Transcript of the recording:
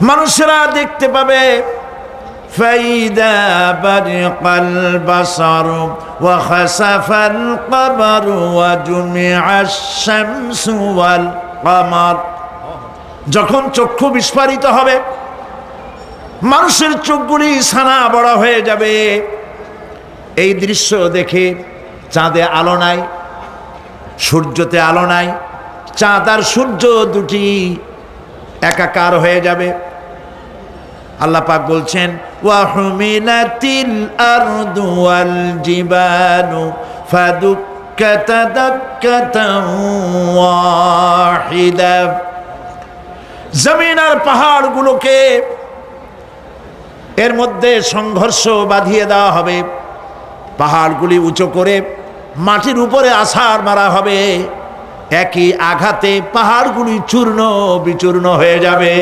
মানুষেরা দেখতে পাবে ফাইদা বারিকাল বাসার ওয়া খাসাফাল কমার ওয়া জুমিআশ শামসু ওয়াল কমার। যখন চক্ষু বিস্ফারিত হবে, মানুষের চোখগুলি ছানা বড় হয়ে যাবে। এই দৃশ্য দেখে চাঁদে আলো নাই, সূর্যতে আলো নাই, চাঁদ আর সূর্য দুটি একাকার হয়ে যাবে। আল্লাহ পাক বলছেন ওয়া হুমিলাতিল আরদু ওয়াল জিবালু ফাদুক্কাতা দাক্কাতান ওয়াহিদা। জমিন আর পাহাড়গুলোকে এর মধ্যে সংঘর্ষ বাঁধিয়ে দেওয়া হবে, পাহাড়গুলি উঁচু করে মাটির উপরে আছাড় মারা হবে। একই আঘাতে পাহাড়গুলি চূর্ণ বিচূর্ণ হয়ে যাবে।